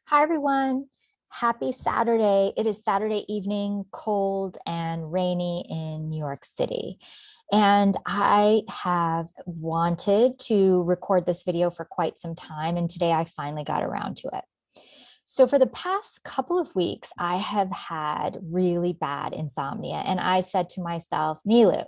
Hi, everyone. Happy Saturday. It is Saturday evening, cold and rainy in New York City. And I have wanted to record this video for quite some time, and today I finally got around to it. So, for the past couple of weeks, I have had really bad insomnia, and I said to myself, Nilu,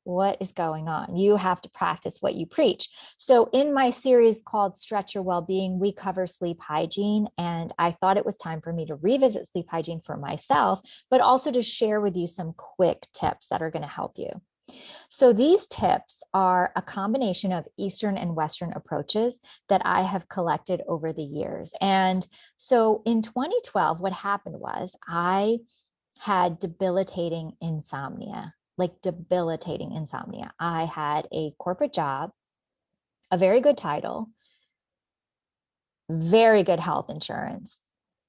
what is going on? You have to practice what you preach. So, in my series called Stretch Your Wellbeing, we cover sleep hygiene. And I thought it was time for me to revisit sleep hygiene for myself, but also to share with you some quick tips that are going to help you. So, these tips are a combination of Eastern and Western approaches that I have collected over the years. And so, in 2012, what happened was I had debilitating insomnia, like debilitating insomnia. I had a corporate job, a very good title, very good health insurance,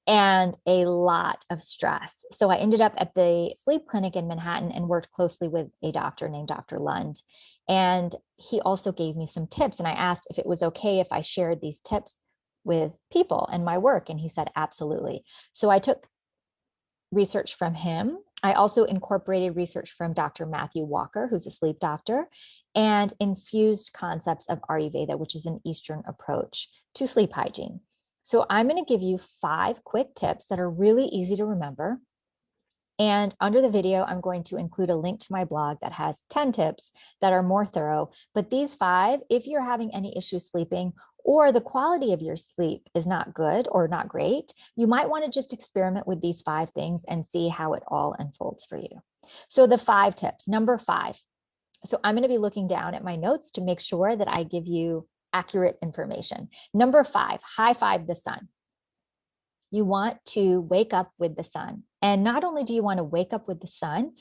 and a lot of stress. So I ended up at the sleep clinic in Manhattan and worked closely with a doctor named Dr. Lund. And he also gave me some tips. And I asked if it was okay if I shared these tips with people and my work. And he said, absolutely. So I took research from him. I also incorporated research from Dr. Matthew Walker, who's a sleep doctor, and infused concepts of Ayurveda, which is an Eastern approach to sleep hygiene. So I'm going to give you 5 quick tips that are really easy to remember. And under the video, I'm going to include a link to my blog that has 10 tips that are more thorough. But these 5, if you're having any issues sleeping or the quality of your sleep is not good or not great, you might want to just experiment with these 5 things and see how it all unfolds for you. So the 5 tips. Number 5. So I'm going to be looking down at my notes to make sure that I give you accurate information. Number 5, high five the sun. You want to wake up with the sun. And not only do you want to wake up with the sun,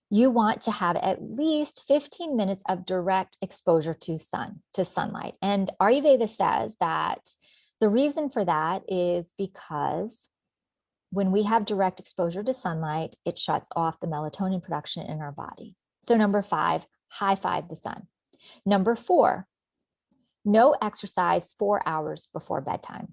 you want to have at least 15 minutes of direct exposure to sunlight. And Ayurveda says that the reason for that is because when we have direct exposure to sunlight, it shuts off the melatonin production in our body. So number 5, high five the sun. Number 4, no exercise 4 hours before bedtime.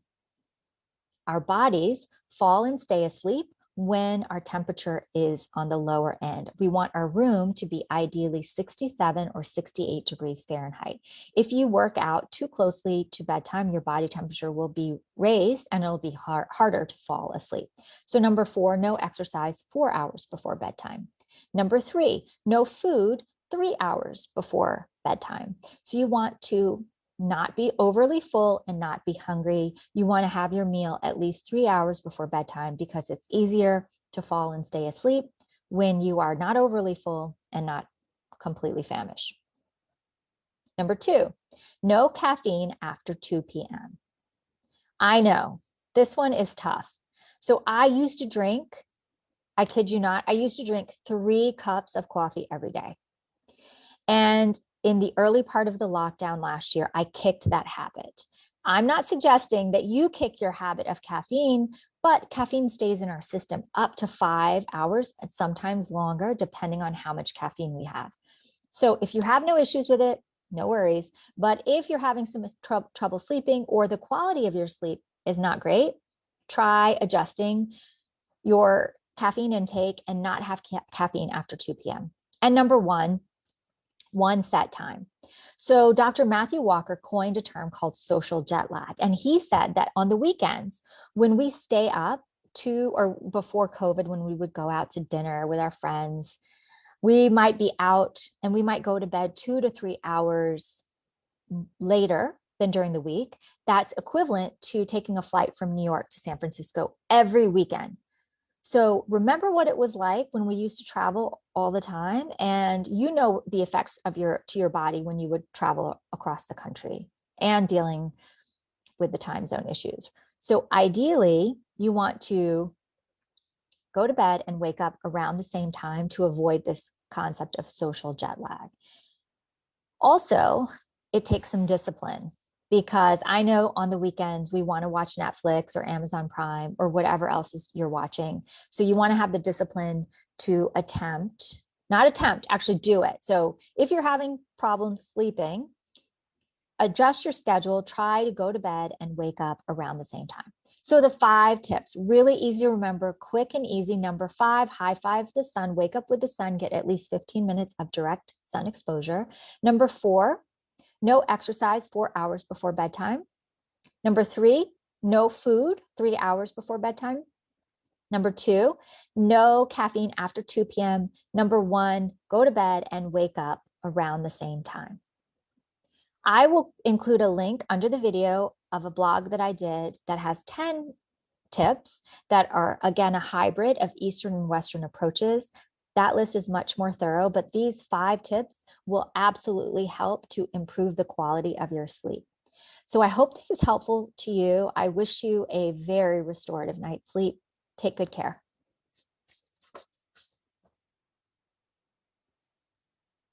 Our bodies fall and stay asleep when our temperature is on the lower end. We want our room to be ideally 67 or 68 degrees Fahrenheit. If you work out too closely to bedtime, your body temperature will be raised and it'll be harder to fall asleep. So number 4, no exercise 4 hours before bedtime. Number 3, no food 3 hours before bedtime. So you want to not be overly full and not be hungry. You want to have your meal at least 3 hours before bedtime because it's easier to fall and stay asleep when you are not overly full and not completely famished. Number 2, no caffeine after 2 p.m. I know this one is tough. So I used to drink, I kid you not, I used to drink 3 cups of coffee every day. And in the early part of the lockdown last year, I kicked that habit. I'm not suggesting that you kick your habit of caffeine, but caffeine stays in our system up to 5 hours and sometimes longer, depending on how much caffeine we have. So if you have no issues with it, no worries. But if you're having some trouble sleeping or the quality of your sleep is not great, try adjusting your caffeine intake and not have caffeine after 2 p.m. And number 1, one set time. So Dr. Matthew Walker coined a term called social jet lag. And he said that on the weekends, when we stay up to or before COVID, when we would go out to dinner with our friends, we might be out and we might go to bed 2 to 3 hours later than during the week. That's equivalent to taking a flight from New York to San Francisco every weekend. So remember what it was like when we used to travel all the time, and you know the effects of your body when you would travel across the country and dealing with the time zone issues. So ideally, you want to go to bed and wake up around the same time to avoid this concept of social jet lag. Also, it takes some discipline because I know on the weekends we want to watch Netflix or Amazon Prime or whatever else you're watching. So you want to have the discipline to actually do it. So if you're having problems sleeping, adjust your schedule, try to go to bed and wake up around the same time. So the 5 tips, really easy to remember, quick and easy. Number 5, high five the sun, wake up with the sun, get at least 15 minutes of direct sun exposure. Number 4, no exercise 4 hours before bedtime. Number 3, no food 3 hours before bedtime. Number 2, no caffeine after 2 p.m. Number 1, go to bed and wake up around the same time. I will include a link under the video of a blog that I did that has 10 tips that are, again, a hybrid of Eastern and Western approaches. That list is much more thorough, but these 5 tips will absolutely help to improve the quality of your sleep. So I hope this is helpful to you. I wish you a very restorative night's sleep. Take good care.